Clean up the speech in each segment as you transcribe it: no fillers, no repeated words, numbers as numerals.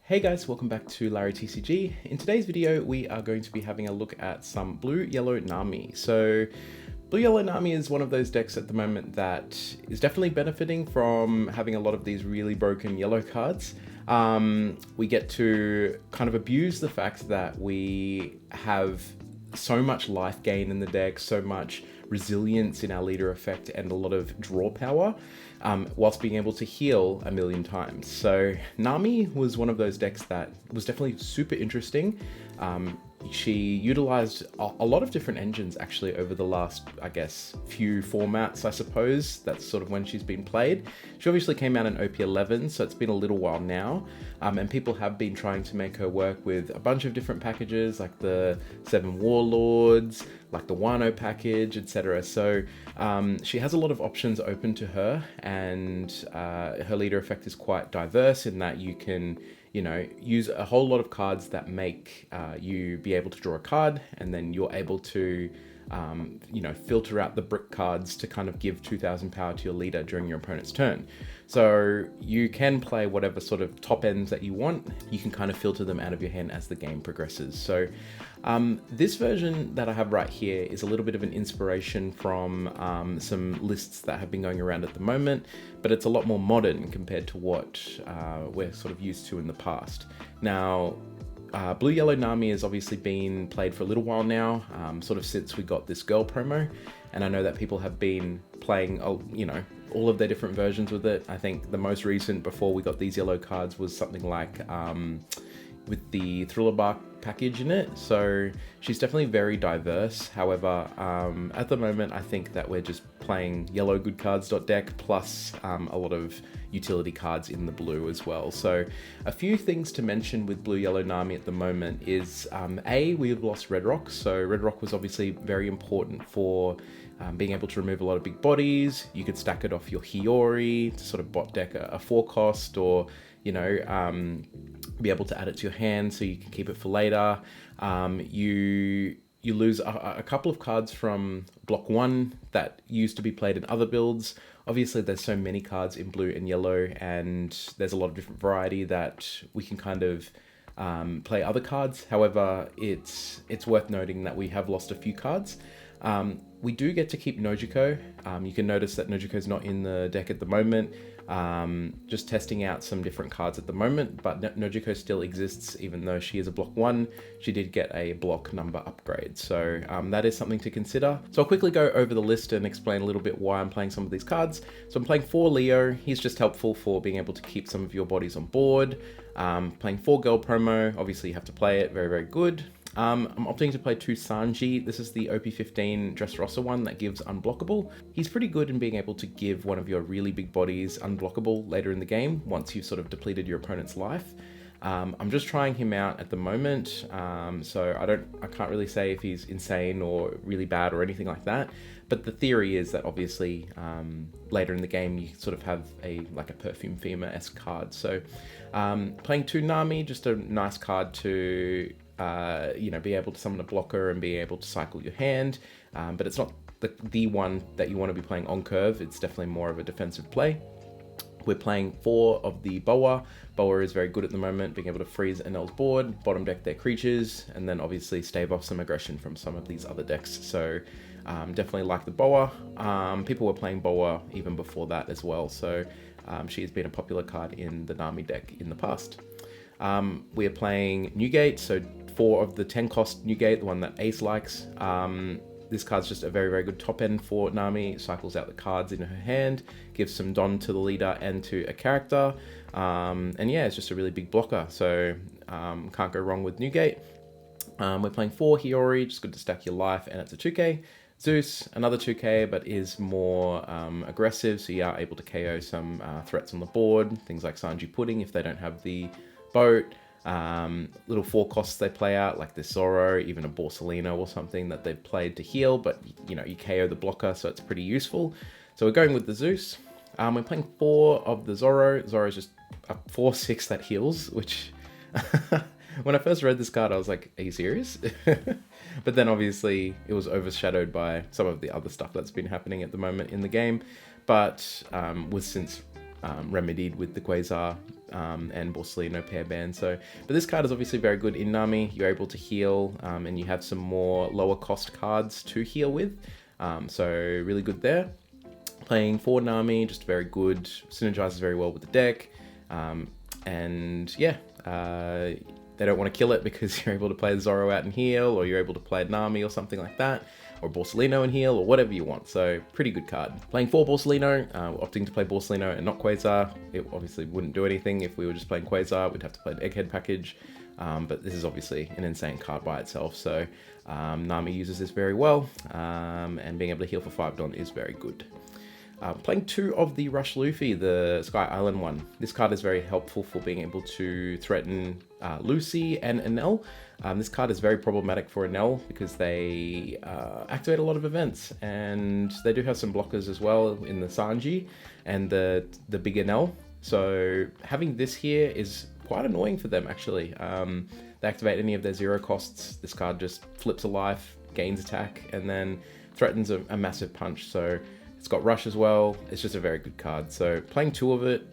Hey guys, welcome back to Larry TCG. In today's video, we are going to be having a look at some blue-yellow Nami. So blue-yellow Nami is one of those decks at the moment that is definitely benefiting from having a lot of these really broken yellow cards. We get to kind of abuse the fact that we have so much life gain in the deck, so much resilience in our leader effect, and a lot of draw power, whilst being able to heal a million times. So Nami was one of those decks that was definitely super interesting. She utilized a lot of different engines actually over the last, I guess, few formats, I suppose. That's sort of when she's been played. She obviously came out in OP11, so it's been a little while now. And people have been trying to make her work with a bunch of different packages, like the 7 Warlords, like the Wano package, etc. So she has a lot of options open to her, and her leader effect is quite diverse in that you can, use a whole lot of cards that make you be able to draw a card, and then you're able to, filter out the brick cards to kind of give 2000 power to your leader during your opponent's turn. So you can play whatever sort of top ends that you want. You can kind of filter them out of your hand as the game progresses. So this version that I have right here is a little bit of an inspiration from some lists that have been going around at the moment, but it's a lot more modern compared to what we're sort of used to in the past. Now, blue-yellow Nami has obviously been played for a little while now, sort of since we got this girl promo, and I know that people have been playing, all of their different versions with it. I think the most recent before we got these yellow cards was something like with the Thriller Bark package in it. So she's definitely very diverse. However, at the moment, I think that we're just playing yellow good cards deck plus a lot of utility cards in the blue as well. So a few things to mention with blue-yellow Nami at the moment is we've lost Red Rock. So Red Rock was obviously very important for being able to remove a lot of big bodies. You could stack it off your Hiyori to sort of bot deck a 4-cost, or be able to add it to your hand so you can keep it for later. You lose a couple of cards from block 1 that used to be played in other builds. Obviously there's so many cards in blue and yellow, and there's a lot of different variety that we can kind of play other cards. However, it's worth noting that we have lost a few cards. We do get to keep Nojiko. You can notice that Nojiko's not in the deck at the moment. Just testing out some different cards at the moment, but Nojiko still exists even though she is a block 1. She did get a block number upgrade, so that is something to consider. So I'll quickly go over the list and explain a little bit why I'm playing some of these cards. So I'm playing 4 Leo. He's just helpful for being able to keep some of your bodies on board. Playing 4 Girl promo, obviously you have to play it, very, very good. I'm opting to play 2 Sanji. This is the OP15 Dressrosa one that gives unblockable. He's pretty good in being able to give one of your really big bodies unblockable later in the game once you've sort of depleted your opponent's life. I'm just trying him out at the moment, so I can't really say if he's insane or really bad or anything like that. But the theory is that obviously later in the game you sort of have a Perfume Fema-esque card. So playing 2 Nami, just a nice card to be able to summon a blocker and be able to cycle your hand, but it's not the one that you want to be playing on curve. It's definitely more of a defensive play. We're playing 4 of the Boa. Boa is very good at the moment, being able to freeze Enel's board, bottom deck their creatures, and then obviously stave off some aggression from some of these other decks. So definitely like the Boa. People were playing Boa even before that as well, so she has been a popular card in the Nami deck in the past. We are playing Newgate, so 4 of the 10 cost Newgate, the one that Ace likes. This card's just a very, very good top end for Nami. Cycles out the cards in her hand, gives some Don to the leader and to a character. And yeah, it's just a really big blocker, so can't go wrong with Newgate. We're playing 4 Hiyori, just good to stack your life, and it's a 2k. Zeus, another 2k, but is more aggressive, so you are able to KO some threats on the board, things like Sanji Pudding if they don't have the boat. Little 4 costs they play out, like this Zoro, even a Borsalino or something that they've played to heal, but you KO the blocker, so it's pretty useful. So we're going with the Zeus. We're playing 4 of the Zoro. Zoro's just a 4/6 that heals, which when I first read this card, I was like, are you serious? But then obviously it was overshadowed by some of the other stuff that's been happening at the moment in the game. But with since remedied with the Quasar and Borsellino pair ban. So, but this card is obviously very good in Nami. You're able to heal, and you have some more lower cost cards to heal with. So really good there. Playing 4 Nami, just very good, synergizes very well with the deck. And yeah, they don't want to kill it because you're able to play Zoro out and heal, or you're able to play Nami or something like that, or Borsellino and heal, or whatever you want. So pretty good card. Playing 4 Borsellino, opting to play Borsellino and not Quasar. It obviously wouldn't do anything if we were just playing Quasar. We'd have to play an Egghead package. But this is obviously an insane card by itself. So Nami uses this very well, and being able to heal for 5 Don is very good. Playing 2 of the Rush Luffy, the Sky Island one. This card is very helpful for being able to threaten Lucy and Enel. This card is very problematic for Enel because they activate a lot of events, and they do have some blockers as well in the Sanji and the big Enel. So having this here is quite annoying for them actually. They activate any of their 0 costs. This card just flips a life, gains attack, and then threatens a massive punch. So it's got Rush as well. It's just a very good card. So playing 2 of it,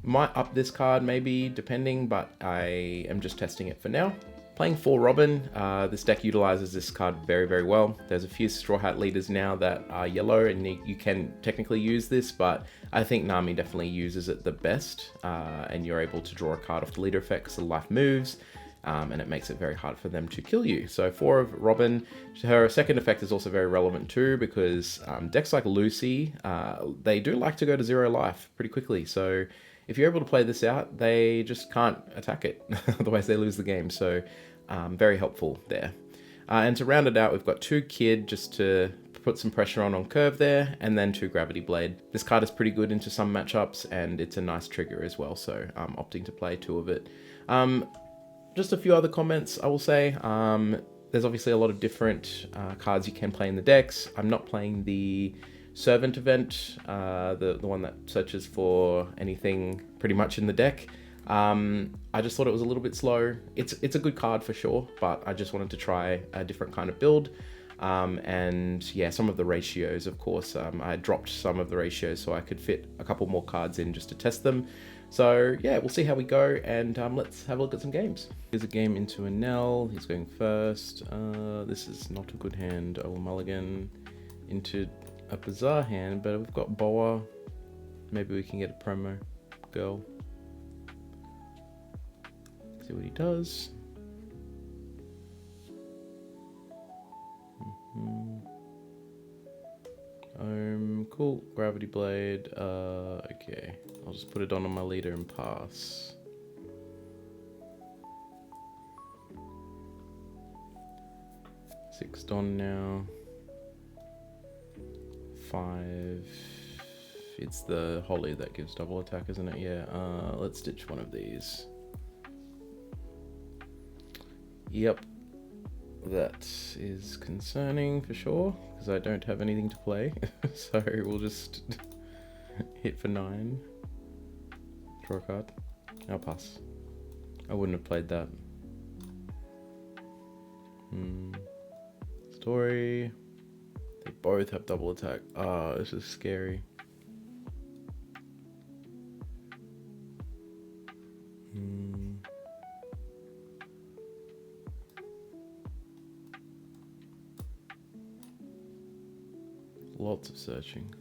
might up this card maybe, depending, but I am just testing it for now. Playing 4 Robin, this deck utilizes this card very, very well. There's a few Straw Hat leaders now that are yellow, and you can technically use this, but I think Nami definitely uses it the best, and you're able to draw a card off the leader effect because the life moves. And it makes it very hard for them to kill you. So 4 of Robin, her second effect is also very relevant too, because decks like Lucy, they do like to go to 0 life pretty quickly. So if you're able to play this out, they just can't attack it, otherwise they lose the game. So very helpful there. And to round it out, we've got 2 Kid just to put some pressure on curve there, and then 2 Gravity Blade. This card is pretty good into some matchups, and it's a nice trigger as well, so I'm opting to play 2 of it. Just a few other comments I will say. There's obviously a lot of different cards you can play in the decks. I'm not playing the Servant event, the one that searches for anything pretty much in the deck. I just thought it was a little bit slow. It's a good card for sure, but I just wanted to try a different kind of build. And yeah, some of the ratios, of course, I dropped some of the ratios so I could fit a couple more cards in just to test them. So yeah, we'll see how we go, and let's have a look at some games. Here's a game into Enel. He's going first. This is not a good hand. I will mulligan into a bizarre hand, but we've got Boa. Maybe we can get a promo girl. See what he does. Cool. Gravity Blade. Okay. I'll just put it on my leader and pass. Six Don now. 5. It's the Holly that gives double attack, isn't it? Yeah. Let's stitch one of these. Yep. That is concerning for sure, because I don't have anything to play. So we'll just hit for 9. Draw a card. I'll pass. I wouldn't have played that. Story. They both have double attack. Ah, this is scary. Lots of searching.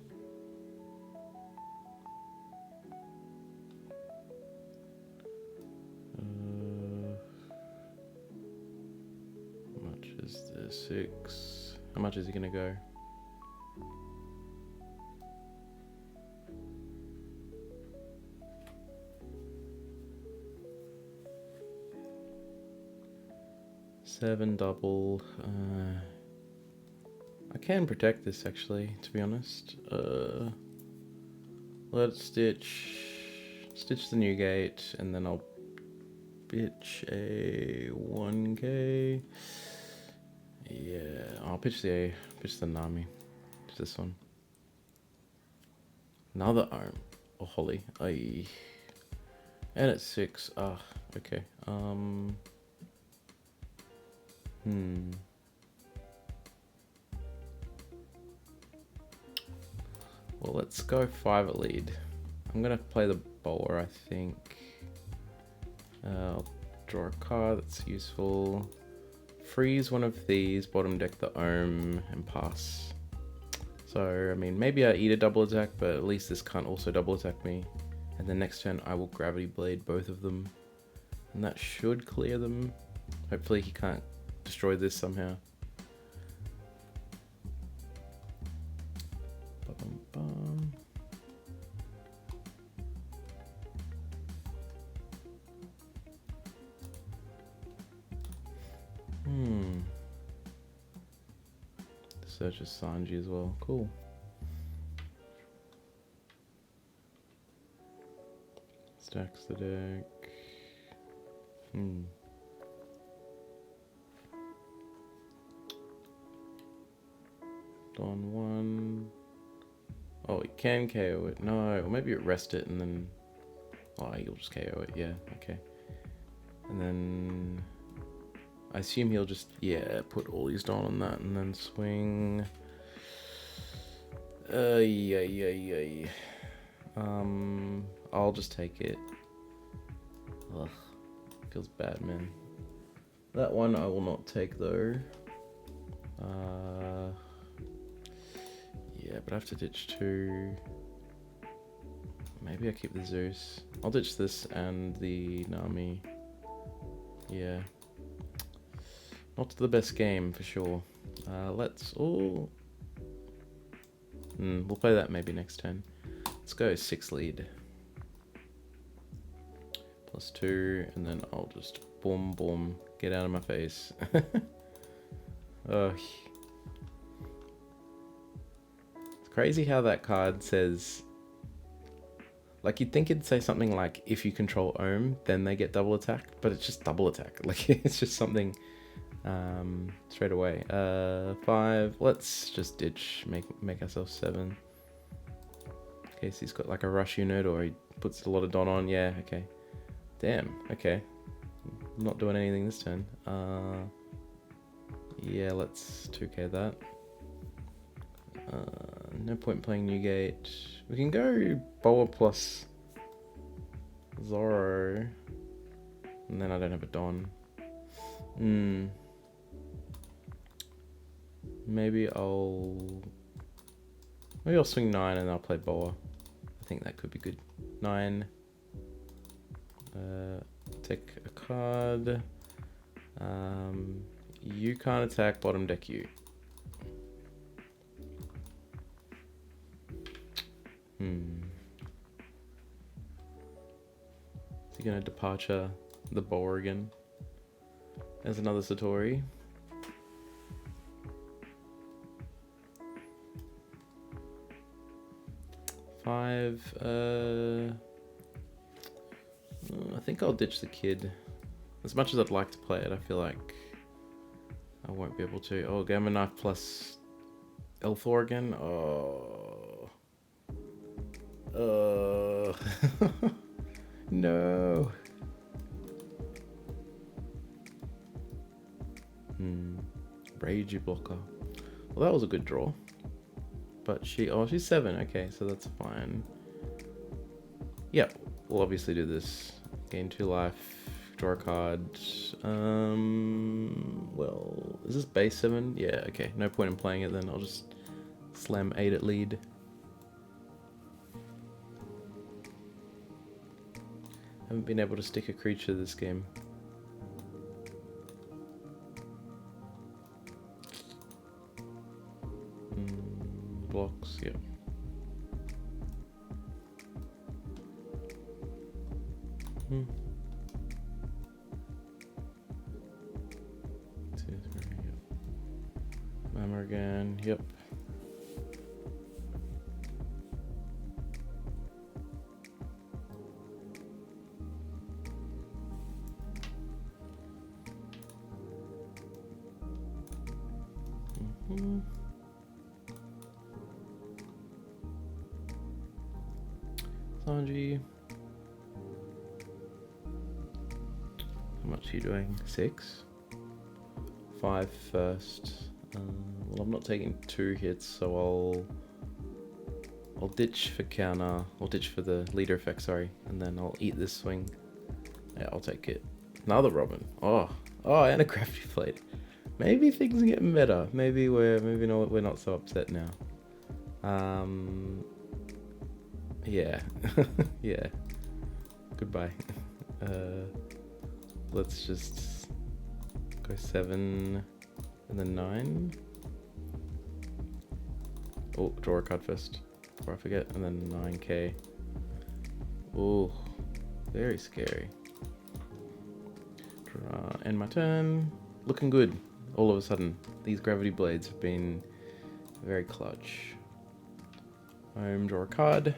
How much is this? 6. How much is he gonna go? Seven double. I can protect this actually, to be honest. Let's stitch the new gate, and then I'll pitch a 1k. Yeah, I'll pitch the Nami. It's this one. Another arm. Oh, Holly. Aye. And it's 6. Ah, okay. Well, let's go 5 at lead. I'm gonna play the bowler, I think. I'll draw a card that's useful. Freeze one of these, bottom deck the Ohm, and pass. So, I mean, maybe I eat a double attack, but at least this can't also double attack me. And then next turn, I will Gravity Blade both of them. And that should clear them. Hopefully he can't destroy this somehow. Ba-bum-bum. Search as Sanji as well. Cool. Stacks the deck. Dawn 1. Oh, it can KO it. No, or maybe it rest it and then... Oh, you'll just KO it. Yeah, okay. And then... I assume he'll just, yeah, put all his Dawn on that and then swing. I'll just take it. Ugh, feels bad, man. That one I will not take though. Yeah, but I have to ditch 2. Maybe I keep the Zeus. I'll ditch this and the Nami. Yeah. Not the best game for sure. Let's all... we'll play that maybe next turn. Let's go 6 lead. +2, and then I'll just boom, boom, get out of my face. Oh. It's crazy how that card says... Like, you'd think it'd say something like, if you control Ohm, then they get double attack, but it's just double attack. Like, it's just something... straight away. 5. Let's just ditch. Make ourselves 7. In case he's got like a rush unit or he puts a lot of Don on. Yeah. Okay. Damn. Okay. I'm not doing anything this turn. Yeah. Let's 2k that. No point playing Newgate. We can go Boa plus Zoro, and then I don't have a Don. Maybe I'll swing 9 and I'll play Boa. I think that could be good. 9. Take a card. You can't attack, bottom deck you. Is he gonna departure the Boa again? There's another Satori. I think I'll ditch the kid. As much as I'd like to play it, I feel like I won't be able to. Oh, Gamma Knife plus L4 again? Oh. No. Ragey blocker. Well, that was a good draw. But she's 7. Okay, so that's fine. Yeah, we'll obviously do this. Gain 2 life, draw a card. Well, is this base 7? Yeah, okay. No point in playing it then. I'll just slam 8 at lead. Haven't been able to stick a creature this game. Blocks, yeah. Two, 3, yep. Hammer again, yep. Sanji. How much are you doing? 6? 5 first. Well, I'm not taking 2 hits, so I'll ditch for counter. I'll ditch for the leader effect, sorry. And then I'll eat this swing. Yeah, I'll take it. Another Robin. Oh, and a crafty plate. Maybe things are getting better. Maybe we're not so upset now. Yeah. Yeah. Goodbye. Let's just go 7 and then 9. Oh, draw a card first before I forget, and then 9k. Oh, very scary. End my turn. Looking good. All of a sudden, these gravity blades have been very clutch. Draw a card.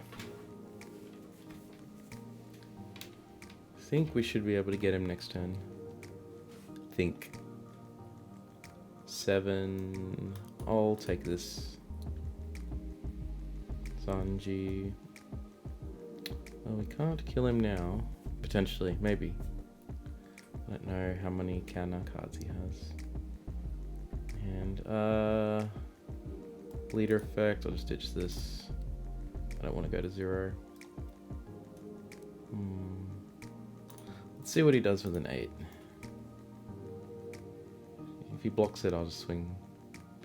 Think we should be able to get him next turn. Think. 7. I'll take this. Sanji. Well, we can't kill him now. Potentially, maybe. I don't know how many counter cards he has. And leader effect, I'll just ditch this. I don't want to go to 0. Let's see what he does with an 8. If he blocks it, I'll just swing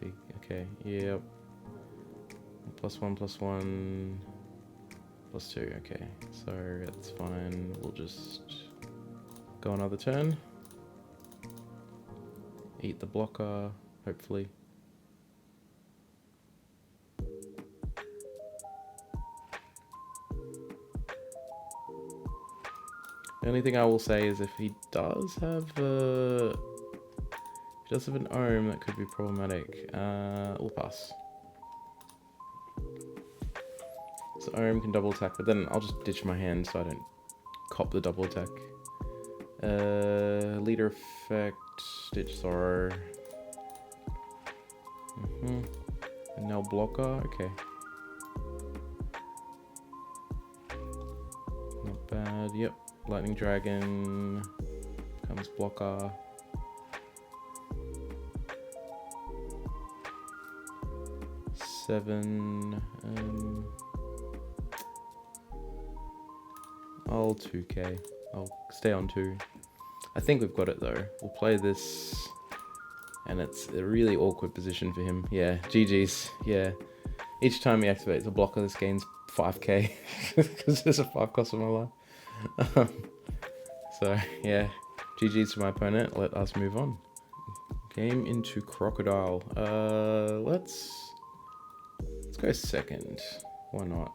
big. Okay, yep. +1, +1, +2. Okay, so that's fine. We'll just go another turn. Eat the blocker, hopefully. The only thing I will say is if he does have an ohm, that could be problematic. We'll pass. So ohm can double attack, but then I'll just ditch my hand so I don't cop the double attack. Leader effect, ditch sorrow. And now blocker, okay. Not bad, yep. Lightning Dragon comes blocker. Seven. I'll 2k. I'll stay on 2. I think we've got it though. We'll play this, and it's a really awkward position for him. Yeah, GG's. Yeah. Each time he activates a blocker, this gains 5k because there's a 5 cost of my life. So yeah, GG's to my opponent. Let us move on. Game into Crocodile. Let's go second. Why not?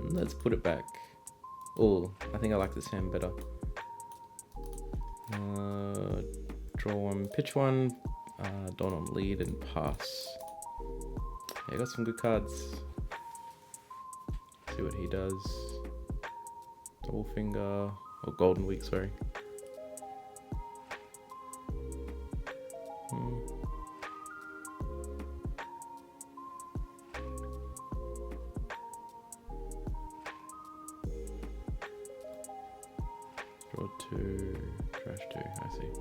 Let's put it back. Oh, I think I like this hand better. Draw 1, pitch 1, Dawn on lead and pass. Yeah, got some good cards. See what he does. Double finger, or golden week, sorry. Draw 2, trash 2, I see.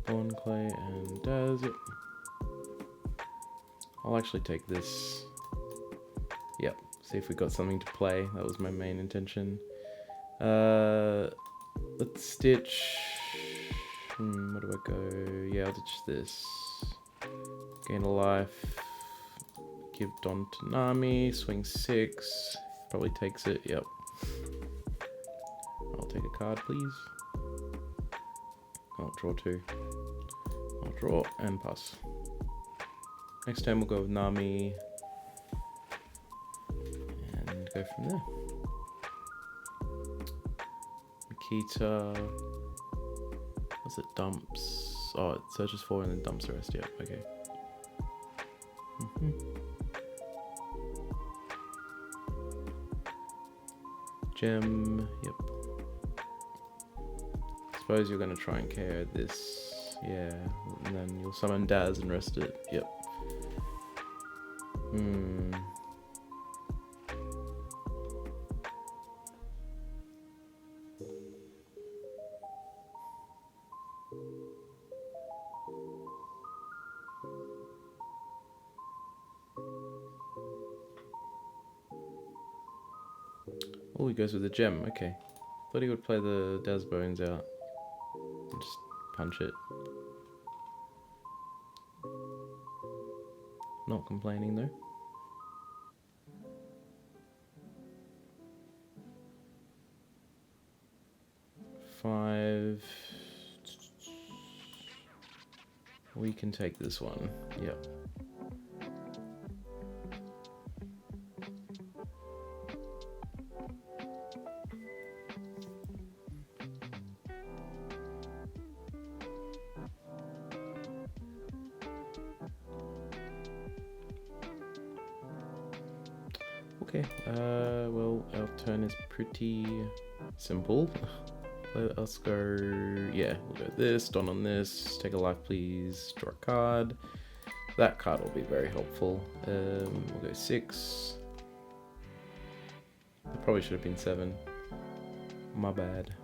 Born Clay and Daz, yep. I'll actually take this. Yep, see if we got something to play. That was my main intention. Let's stitch. Where do I go? Yeah, I'll ditch this. Gain a life. Give Dawn to Nami. Swing 6. Probably takes it. Yep. I'll take a card, please. I'll draw 2. I'll draw and pass. Next time we'll go with Nami and go from there. Makita. What's it? Dumps. Oh, it searches for and then dumps the rest. Yep. Okay. Gem. Yep. Suppose you're gonna try and KO this. Yeah. And then you'll summon Daz and rest it. Yep. Oh, he goes with the gem. Okay. Thought he would play the Daz Bones out and just punch it. Not complaining though. Five. We can take this one. Yep. Okay, well, our turn is pretty simple. Let us go, yeah, we'll go this, Don on this, take a life please, draw a card. That card will be very helpful. We'll go 6. It probably should have been 7. My bad.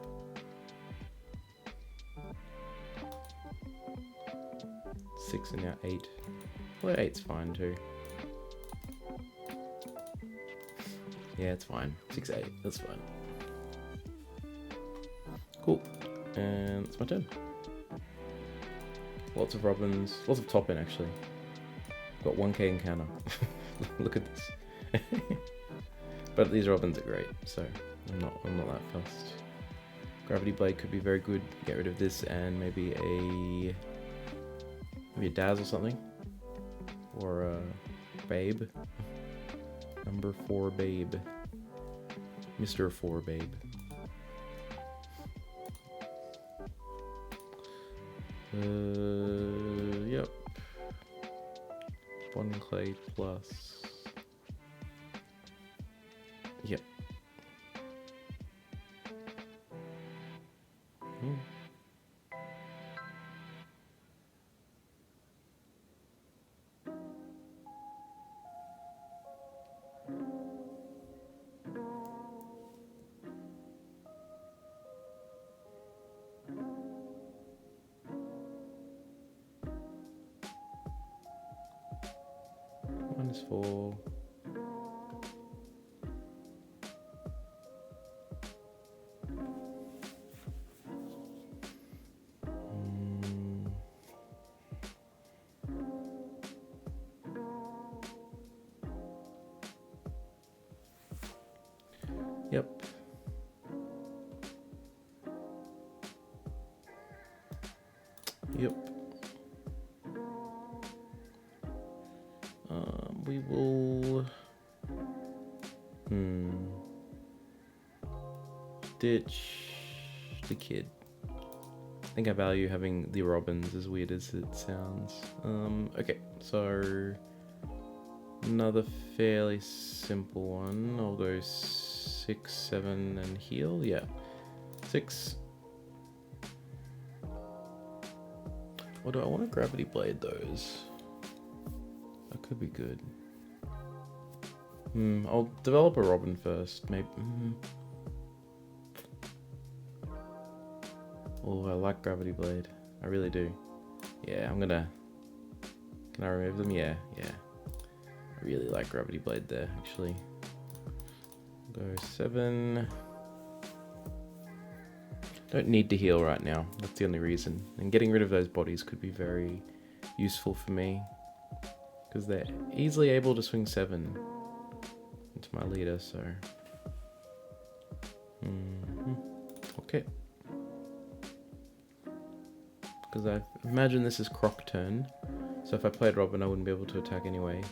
Six and now 8. Well, 8's fine too. Yeah, it's fine. 6, 8, that's fine. Cool. And it's my turn. Lots of robins. Lots of top in actually. Got 1k encounter. Look at this. But these robins are great, so I'm not that fussed. Gravity Blade could be very good. Get rid of this and maybe a Daz or something. Or a Babe. Number 4 Babe. Mr. 4 Babe. Yep. 1 clay plus. Yep. -4. Yep. Yep. We will ditch the kid. I think I value having the robins, as weird as it sounds. Okay, so another fairly simple one. I'll go 6, 7 and heal. Yeah, 6. Or do I want to Gravity Blade those? That could be good. I'll develop a robin first, maybe. Oh, I like Gravity Blade. I really do. Yeah, I'm gonna... Can I remove them? Yeah, yeah. I really like Gravity Blade there, actually. Go 7. Don't need to heal right now. That's the only reason. And getting rid of those bodies could be very useful for me. Because they're easily able to swing 7 into my leader, so... Okay. Because I imagine this is Croc turn. So if I played Robin, I wouldn't be able to attack anyway.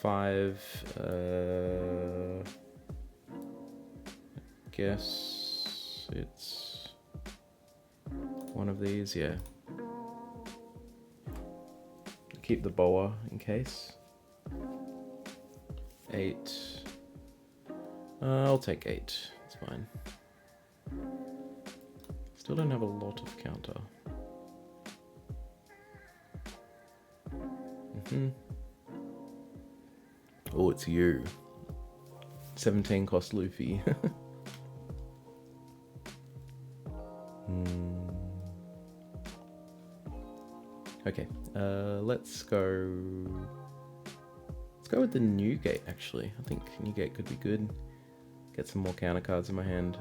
5... guess it's one of these, yeah. Keep the boa in case. 8. I'll take 8. It's fine. Still don't have a lot of counter. Oh, it's you. 17 cost Luffy. Okay, let's go with the Newgate, actually. I think Newgate could be good. Get some more counter cards in my hand.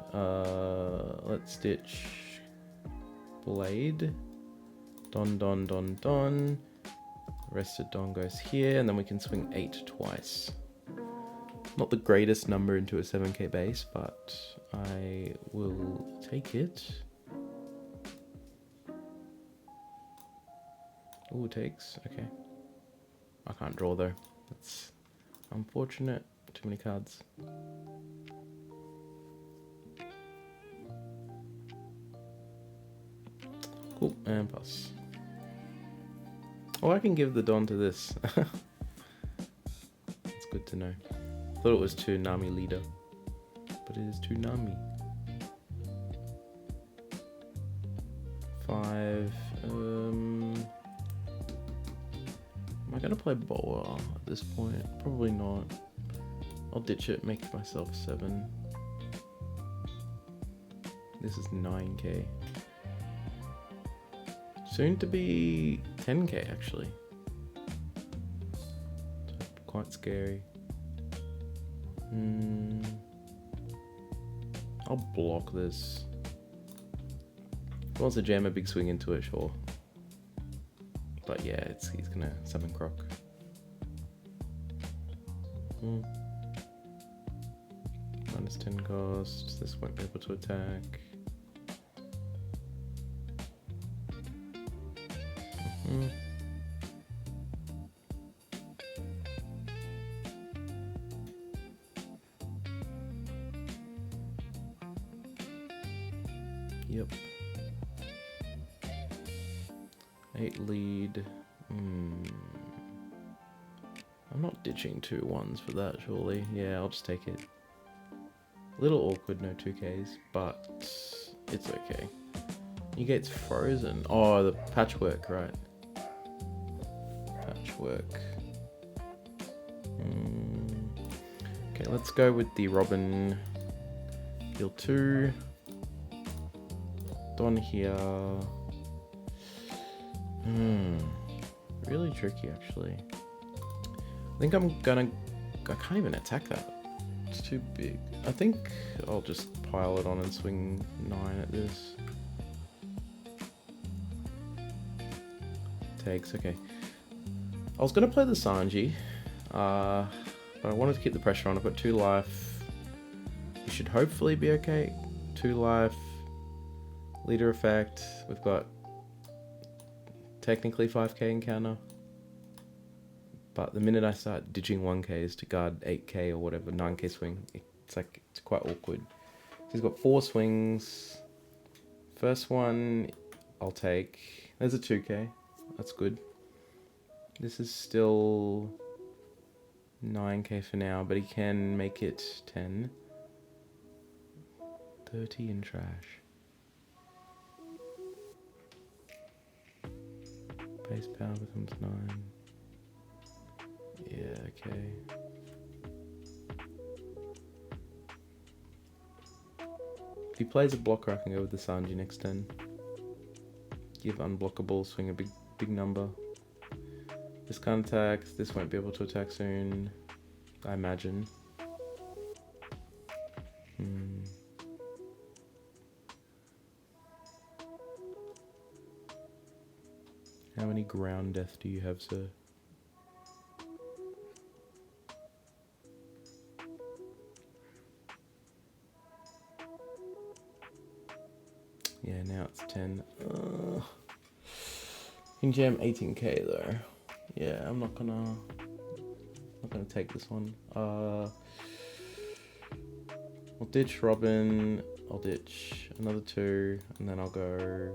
Let's ditch Blade. Don, Don, Don, Don. Rested Don goes here, and then we can swing 8 twice. Not the greatest number into a 7k base, but I will take it. Ooh, takes. Okay. I can't draw though. That's unfortunate. Too many cards. Cool, and pass. Oh, I can give the Don to this. That's good to know. Thought it was to Nami leader, but it is to Nami. 5. Am I gonna play Boa at this point? Probably not. I'll ditch it, make myself 7. This is 9k. Soon to be 10k actually. Quite scary. I'll block this. If he wants to jam a big swing into it, sure. But yeah, he's gonna summon Croc. Minus 10 cost. This won't be able to attack. Yep. 8 lead. I'm not ditching 2 1s for that, surely. Yeah, I'll just take it. A little awkward, no 2Ks, but it's okay. Newgate's frozen. Oh, the patchwork, right. Patchwork. Okay, let's go with the Robin. Heal 2. Don here. Really tricky, actually. I think I can't even attack that. It's too big. I think I'll just pile it on and swing 9 at this. Takes, okay. I was gonna play the Sanji, but I wanted to keep the pressure on. I've got 2 life. You should hopefully be okay. 2 life. Leader effect. We've got technically 5k encounter. But the minute I start ditching 1ks to guard 8k or whatever, 9k swing, it's quite awkward. So he's got 4 swings. First one, I'll take. There's a 2k. That's good. This is still 9k for now, but he can make it 10. 30 in trash. Base power becomes 9. Yeah, okay. If he plays a blocker, I can go with the Sanji next turn. Give unblockable, swing a big number. This can't attack. This won't be able to attack soon, I imagine. How many ground death do you have, sir? Yeah, now it's 10. Can jam 18k though. Yeah, I'm not gonna take this one. I'll ditch Robin. I'll ditch another 2, and then I'll go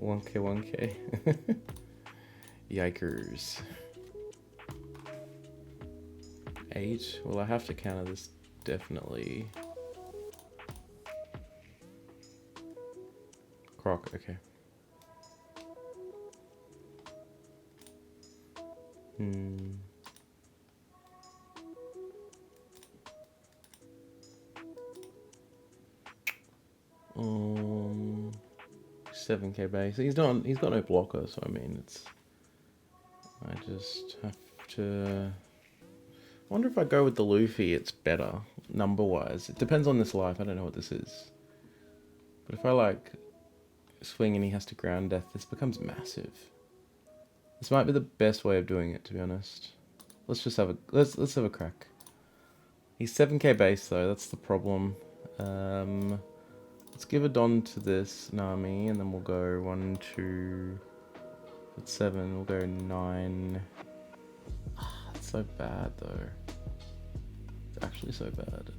1k. Yikers. 8. Well, I have to counter this definitely. Croc, okay. 7k base. He's got no blocker, so I mean I just have to. I wonder if I go with the Luffy, it's better number wise. It depends on this life. I don't know what this is, but if I like swing and he has to ground death, this becomes massive. This might be the best way of doing it, to be honest. Let's just have a let's have a crack. He's 7k base though. That's the problem. Let's give a Don to this Nami, and then we'll go 1, 2. That's 7. We'll go 9. It's so bad though. It's actually so bad.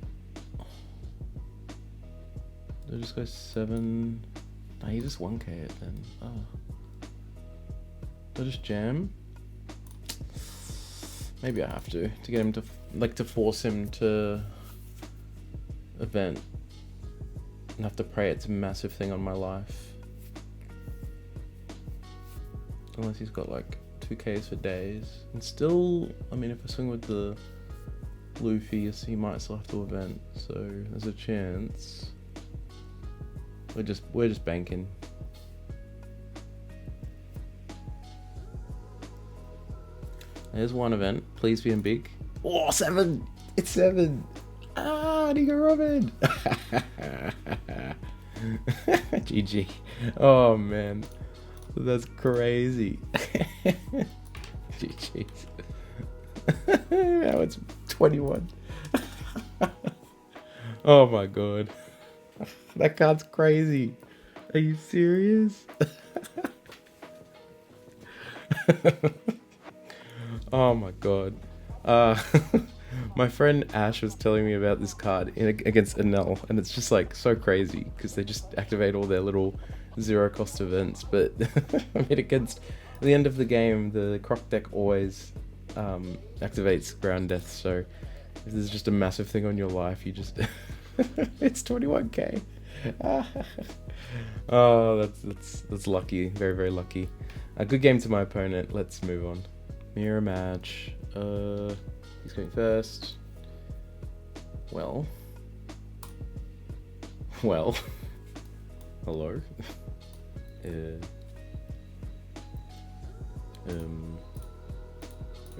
Do I just go 7? Nah, you just 1k it then. Oh. Do I just jam? Maybe I have to get him to, like, to force him to event. And have to pray it's a massive thing on my life. Unless he's got like 2Ks for days. And still, I mean, if I swing with the Luffy, he might still have to event. So there's a chance. We're just banking. There's one event. Please be in big. Oh, 7! It's 7! Ah, Nico Robin! GG. Oh man. That's crazy. GG. Now it's 21. Oh my god. That card's crazy. Are you serious? Oh my god. My friend Ash was telling me about this card against Enel, and it's just like so crazy because they just activate all their little zero cost events. But I mean, at the end of the game, the Croc deck always activates ground death. So if there's just a massive thing on your life, you just it's 21k. Oh, that's lucky, very very lucky. A good game to my opponent. Let's move on. Mirror match. He's going first. Well. Hello.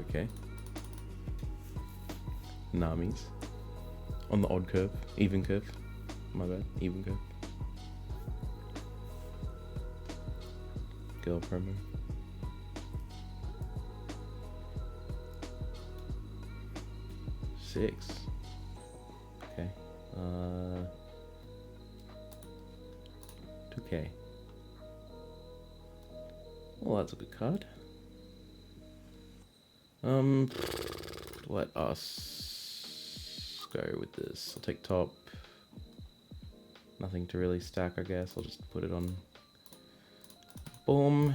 Okay. Nami's on the odd curve, even curve. My bad, even curve. Girl promo. Six. Okay. 2k. Well, that's a good card. Let us go with this. I'll take top. Nothing to really stack, I guess. I'll just put it on. Boom.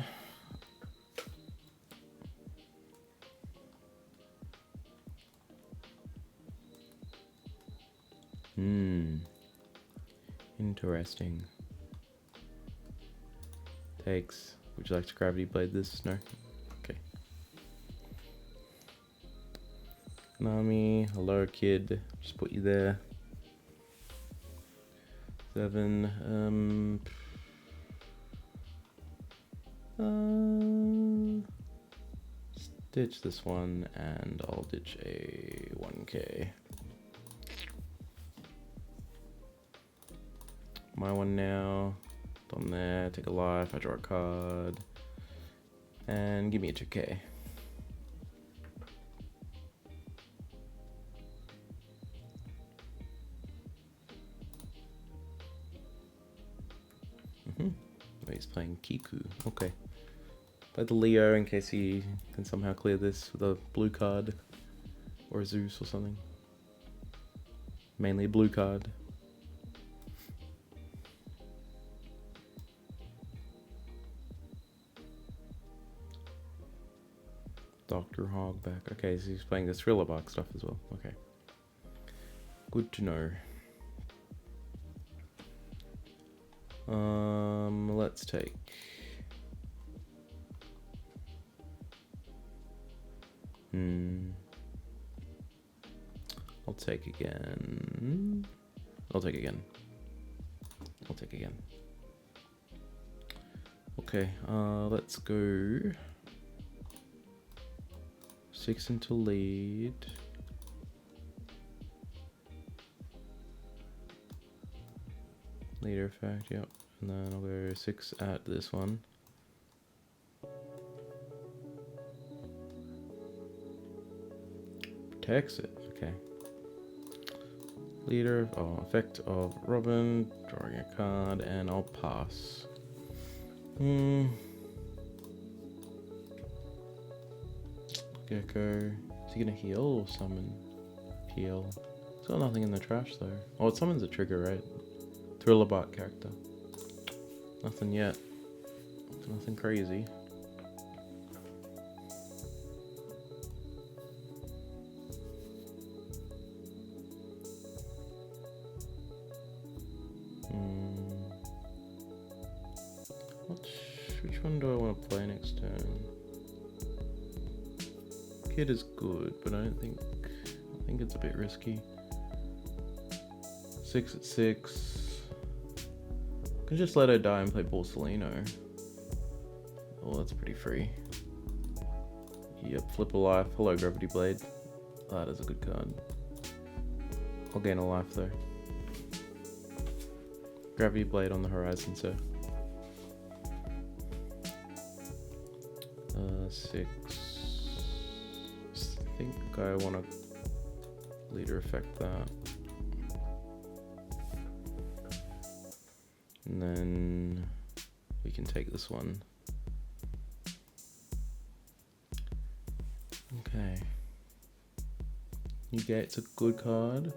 Interesting. Takes. Would you like to gravity blade this? No? Okay. Nami, hello kid. Just put you there. 7. Ditch this one, and I'll ditch a 1k. My one now. On there, take a life, I draw a card. And give me a 2k. Oh, he's playing Kiku. Okay. Play the Leo in case he can somehow clear this with a blue card. Or a Zeus or something. Mainly a blue card. Dr. Hogback. Okay, so he's playing the Thriller Bark stuff as well. Okay. Good to know. Let's take. I'll take again. I'll take again. Okay, let's go 6 into lead. Leader effect, yep. And then I'll go 6 at this one. Protects it, okay. Leader, effect of Robin, drawing a card, and I'll pass. Gecko, is he gonna heal or summon? Heal. He's got nothing in the trash though. Oh, it summons a trigger, right? Thriller Bark character. Nothing yet. Nothing crazy. Which one do I want to play next turn? Kid is good, but I think it's a bit risky. 6 at 6. Can just let her die and play Borsalino. Oh, that's pretty free. Yep, flip a life. Hello, Gravity Blade. That is a good card. I'll gain a life though. Gravity Blade on the horizon, sir. 6. I think I want to leader effect that. And then we can take this one. Okay. Negate's a good card.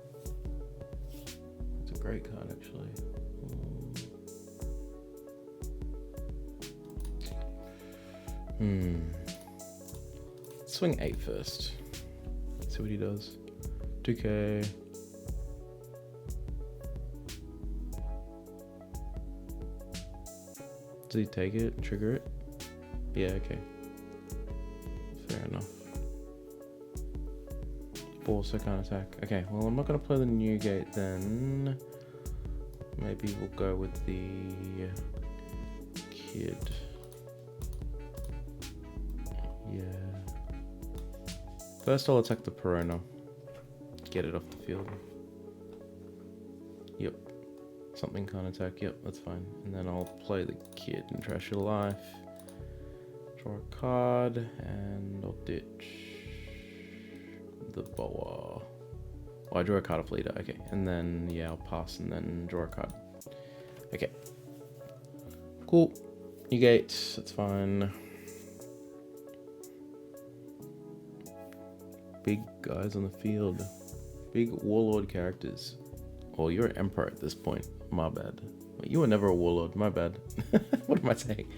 It's a great card actually. Swing 8 first. Let's see what he does. 2k. Does he take it and trigger it? Yeah, okay. Fair enough. 4, so can't attack. Okay, well I'm not gonna play the new gate then. Maybe we'll go with the kid. Yeah. First I'll attack the Piranha. Get it off the field. Yep. Something can't attack. Yep, that's fine. And then I'll play the kid and trash your life. Draw a card and I'll ditch the boa. Oh, I draw a card of leader. Okay. And then, yeah, I'll pass and then draw a card. Okay. Cool. Negate. That's fine. Big guys on the field. Big warlord characters. Oh, you're an emperor at this point. My bad. Wait, you were never a warlord. My bad. What am I saying?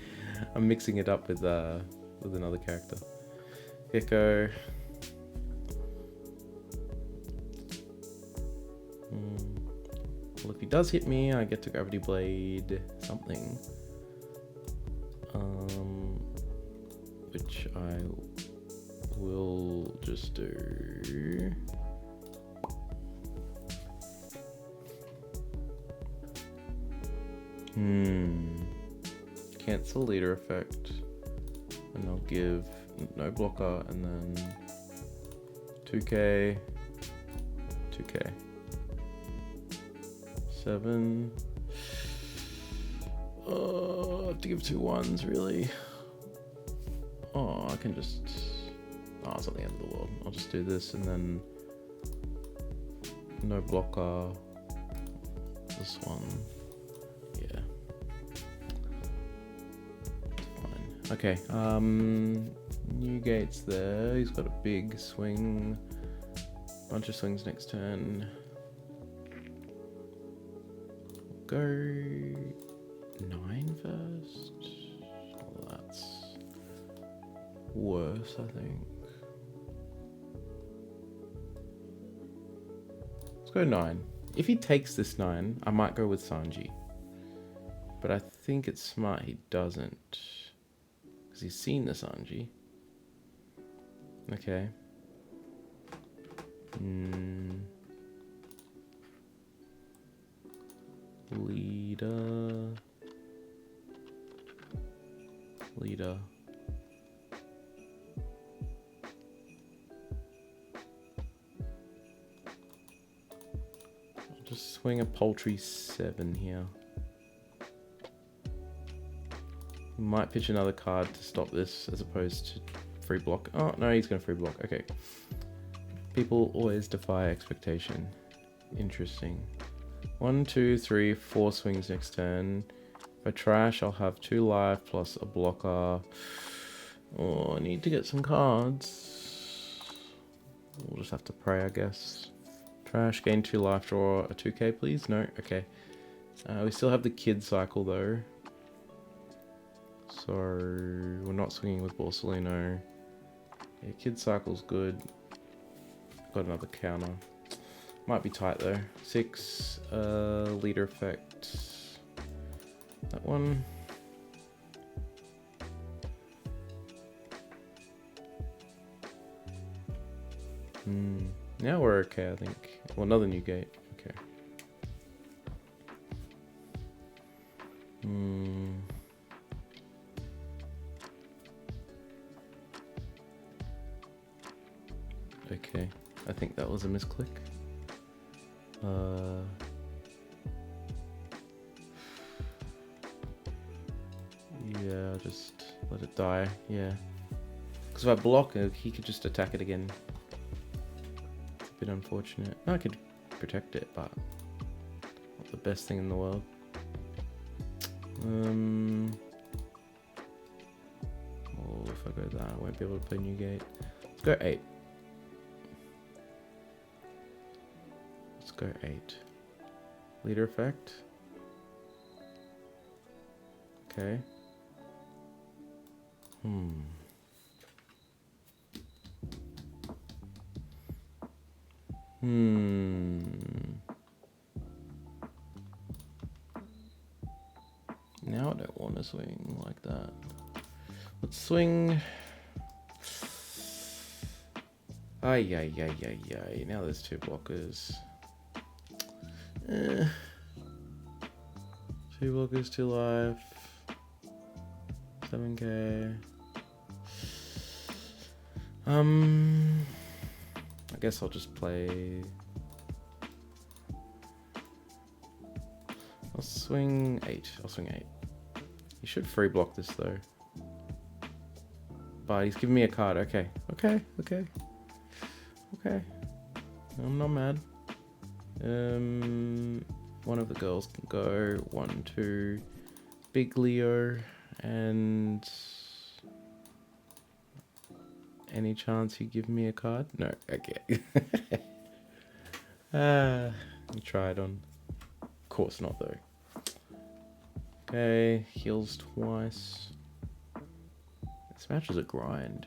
I'm mixing it up with another character. Gecko. Well, if he does hit me, I get to Gravity Blade something. Which I will just do. Cancel leader effect. And I'll give no blocker and then 2k, 2k. 7. I have to give 2 1s, really. Oh, I can just... Oh, it's not the end of the world. I'll just do this and then... No blocker. This one. Yeah. Fine. Okay, new gates there. He's got a big swing. Bunch of swings next turn. Go 9 first. Oh, that's worse, I think. Let's go 9. If he takes this 9, I might go with Sanji. But I think it's smart he doesn't. Because he's seen the Sanji. Okay. Leader. Leader. I'll just swing a paltry 7 here. Might pitch another card to stop this as opposed to free block. Oh, no, he's going to free block. Okay. People always defy expectation. Interesting. 1, 2, 3, 4 swings next turn. If I trash, I'll have 2 life plus a blocker. Oh, I need to get some cards. We'll just have to pray, I guess. Trash, gain 2 life, draw a 2k, please? No? Okay. We still have the kid cycle, though. So, we're not swinging with Borsalino. Yeah, kid cycle's good. Got another counter. Might be tight, though. 6, leader effect. That one. Now we're okay, I think. Well, another new gate. Okay. Okay, I think that was a misclick. Yeah, just let it die, yeah. Because if I block it, he could just attack it again. It's a bit unfortunate. I could protect it, but not the best thing in the world. Oh, if I go that, I won't be able to play new gate. Let's go 8. Let's go 8. Leader effect. Okay. Now I don't want to swing like that. Let's swing. Ay, ay, ay, ay, ay. Now there's 2 blockers. 2 blockers, 2 life. 7k. I guess I'll just play. I'll swing 8. I'll swing 8. He should free block this though. But he's giving me a card. Okay. Okay. Okay. Okay. I'm not mad. One of the girls can go. 1, 2. Big Leo. And any chance you give me a card? No. Okay. You tried on. Of course not though. Okay. Heals twice. This match is a grind.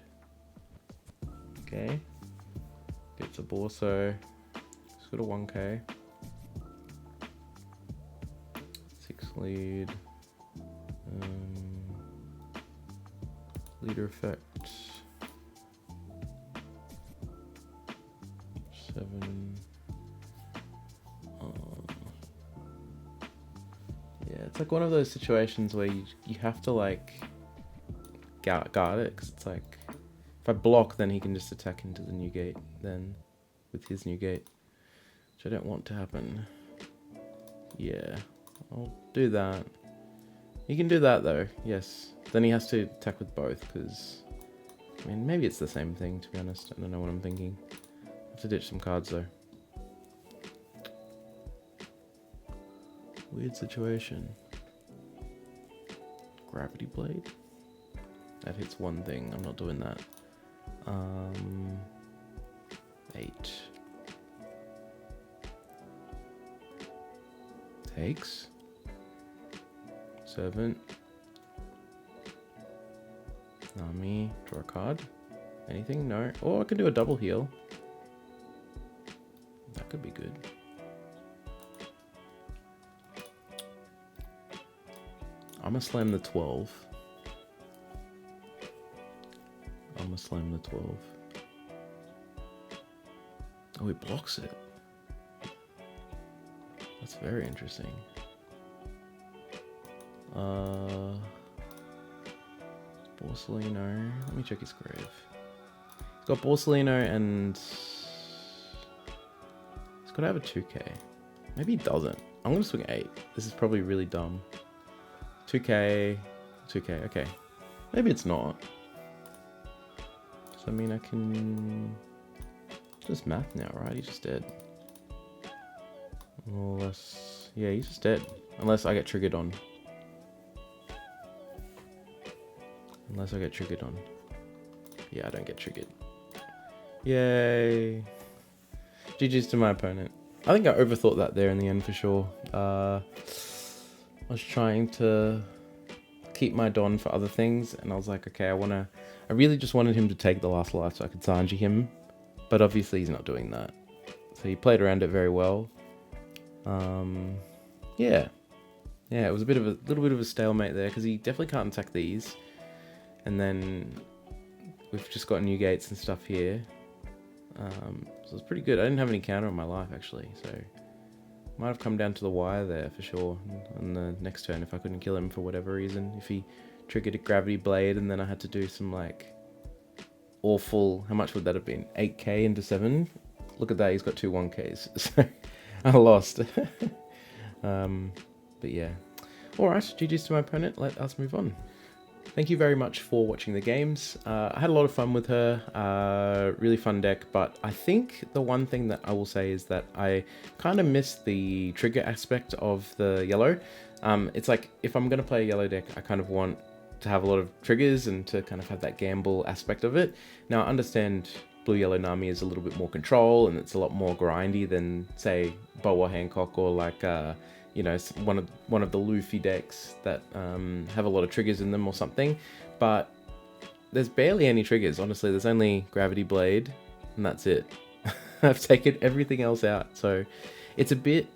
Okay. Gets a Borso. It's got a 1k. 6 lead. Leader effect. 7. Yeah, it's like one of those situations where you have to like guard it, because it's like if I block, then he can just attack into the new gate then with his new gate, which I don't want to happen. Yeah, I'll do that. He can do that though, yes. Then he has to attack with both, because I mean, maybe it's the same thing, to be honest. I don't know what I'm thinking. I have to ditch some cards though. Weird situation. Gravity Blade? That hits one thing. I'm not doing that. 8. Takes. 7. Nami. Draw a card. Anything? No. Oh, I can do a double heal. That could be good. I'm gonna slam the 12. I'm gonna slam the 12. Oh, he blocks it. That's very interesting. Borsellino. Let me check his grave. He's got Borsellino and he's got to have a 2k. Maybe he doesn't. I'm gonna swing 8. This is probably really dumb. 2k, 2k. Okay, maybe it's not. So I mean, I can just math now, right? He's just dead. Unless, yeah, he's just dead. Unless I get triggered on. Unless I get triggered on. Yeah, I don't get triggered. Yay. GG's to my opponent. I think I overthought that there in the end for sure. I was trying to keep my Don for other things, and I was like, okay, I really just wanted him to take the last life so I could Sanji him, but obviously he's not doing that. So he played around it very well. Yeah, it was a little bit of a stalemate there because he definitely can't attack these, and then we've just got new gates and stuff here. So it's pretty good. I didn't have any counter on my life actually, so might have come down to the wire there for sure on the next turn if I couldn't kill him for whatever reason. If he triggered a gravity blade and then I had to do some like awful, how much would that have been? 8k into 7? Look at that, he's got two 1ks. So I lost. But yeah. Alright, GG's to my opponent. Let us move on. Thank you very much for watching the games. I had a lot of fun with her, really fun deck, but I think the one thing that I will say is that I kind of missed the trigger aspect of the yellow. It's like, if I'm going to play a yellow deck, I kind of want to have a lot of triggers and to kind of have that gamble aspect of it. Now, I understand blue-yellow Nami is a little bit more control, and it's a lot more grindy than, say, Boa Hancock or like, you know, one of the Luffy decks that have a lot of triggers in them or something, but there's barely any triggers. Honestly, there's only Gravity Blade, and that's it. I've taken everything else out, so it's a bit,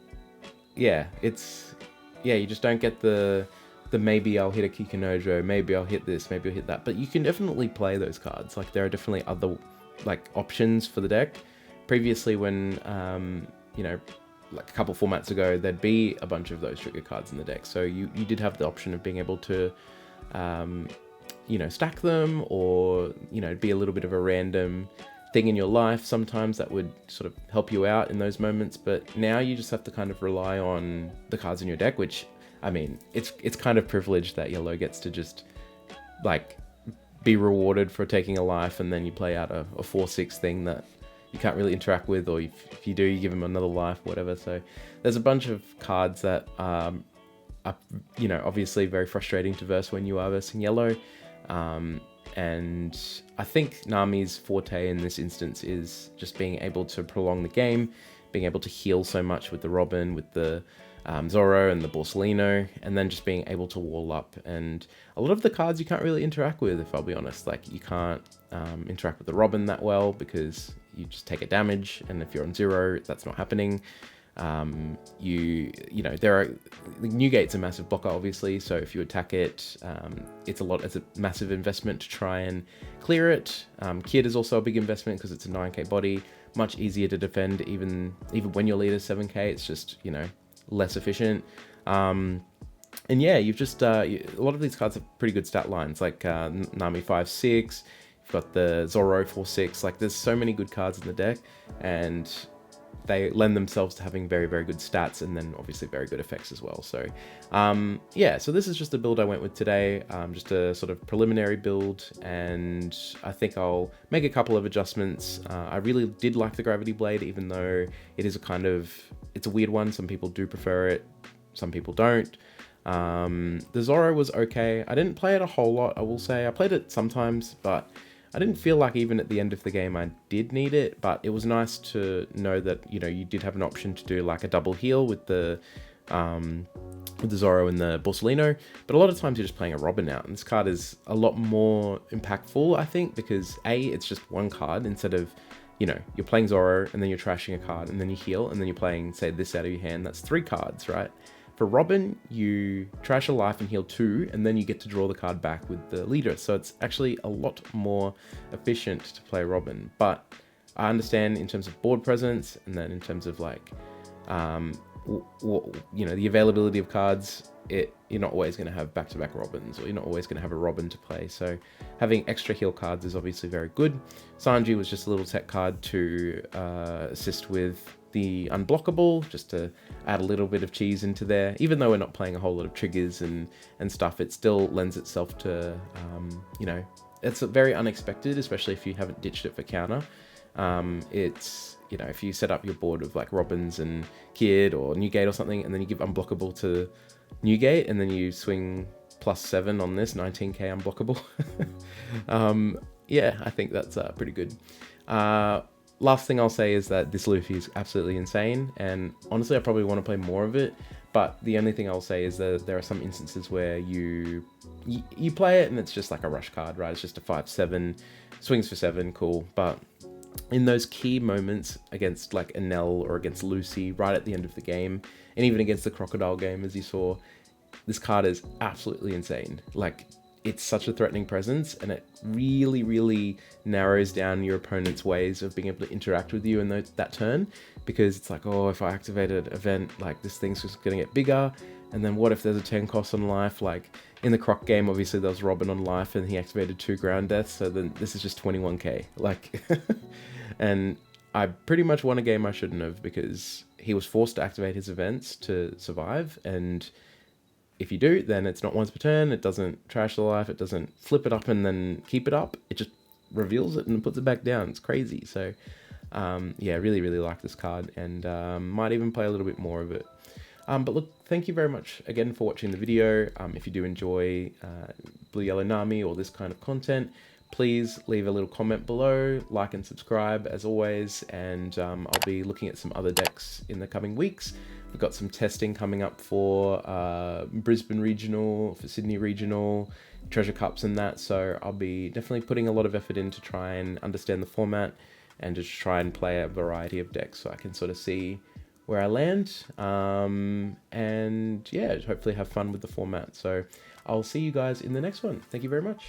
yeah, you just don't get the maybe I'll hit a Kikunojo, maybe I'll hit this, maybe I'll hit that, but you can definitely play those cards. Like, there are definitely other, like, options for the deck. Previously, when, you know, like a couple formats ago, there'd be a bunch of those trigger cards in the deck. So you did have the option of being able to, you know, stack them, or, you know, be a little bit of a random thing in your life sometimes that would sort of help you out in those moments. But now you just have to kind of rely on the cards in your deck, which, I mean, it's kind of privileged that yellow gets to just, like, be rewarded for taking a life, and then you play out a 4/6 thing that you can't really interact with, or if you do, you give them another life, whatever. So there's a bunch of cards that are, you know, obviously very frustrating to verse when you are versing yellow. And I think Nami's forte in this instance is just being able to prolong the game, being able to heal so much with the Robin, with the Zoro and the Borsellino, and then just being able to wall up. And a lot of the cards you can't really interact with, if I'll be honest. Like, you can't interact with the Robin that well because you just take a damage, and if you're on 0, that's not happening. You know, Newgate's a massive blocker, obviously, so if you attack it, it's a massive investment to try and clear it. Kid is also a big investment because it's a 9k body, much easier to defend even when your leader's 7k. It's just, you know, less efficient. And yeah, you've just a lot of these cards have pretty good stat lines, like Nami 5/6. You've got the Zoro 4/6. Like, there's so many good cards in the deck, and they lend themselves to having very, very good stats, and then obviously very good effects as well. So yeah, so this is just a build I went with today, just a sort of preliminary build, and I think I'll make a couple of adjustments. I really did like the Gravity Blade, even though it is it's a weird one. Some people do prefer it, some people don't. The Zoro was okay. I didn't play it a whole lot, I will say. I played it sometimes, but I didn't feel like even at the end of the game I did need it, but it was nice to know that, you know, you did have an option to do like a double heal with the Zoro and the Borsellino, but a lot of times you're just playing a Robin out, and this card is a lot more impactful, I think, because it's just one card instead of, you know, you're playing Zoro and then you're trashing a card and then you heal and then you're playing, say, this out of your hand. That's 3 cards, right? For Robin, you trash a life and heal 2, and then you get to draw the card back with the leader. So it's actually a lot more efficient to play Robin. But I understand in terms of board presence, and then in terms of like, you know, the availability of cards, you're not always going to have back-to-back Robins, or you're not always going to have a Robin to play. So having extra heal cards is obviously very good. Sanji was just a little tech card to assist with the unblockable, just to add a little bit of cheese into there. Even though we're not playing a whole lot of triggers and stuff, it still lends itself to, you know, it's very unexpected, especially if you haven't ditched it for counter. It's, you know, if you set up your board of like Robins and Kid or Newgate or something, and then you give unblockable to Newgate, and then you swing +7 on this 19k unblockable. Yeah, I think that's pretty good. Last thing I'll say is that this Luffy is absolutely insane, and honestly I probably want to play more of it, but the only thing I'll say is that there are some instances where you play it and it's just like a rush card, right? It's just a 5/7, swings for 7, cool, but in those key moments against like Enel or against Lucy right at the end of the game, and even against the Crocodile game, as you saw, this card is absolutely insane. Like, it's such a threatening presence, and it really, really narrows down your opponent's ways of being able to interact with you in that turn, because it's like, oh, if I activated an event, like this thing's just gonna get bigger, and then what if there's a 10 cost on life? Like in the Croc game, obviously there was Robin on life and he activated 2 ground deaths, so then this is just 21k. Like, and I pretty much won a game I shouldn't have, because he was forced to activate his events to survive, and if you do, then it's not once per turn, it doesn't trash the life, it doesn't flip it up and then keep it up, it just reveals it and puts it back down. It's crazy. So yeah, really, really like this card, and might even play a little bit more of it. But look, thank you very much again for watching the video. If you do enjoy Blue Yellow Nami or this kind of content, please leave a little comment below, like and subscribe as always, and I'll be looking at some other decks in the coming weeks. We've got some testing coming up for Brisbane Regional, for Sydney Regional, Treasure Cups and that, so I'll be definitely putting a lot of effort in to try and understand the format and just try and play a variety of decks so I can sort of see where I land, and yeah, hopefully have fun with the format. So I'll see you guys in the next one. Thank you very much.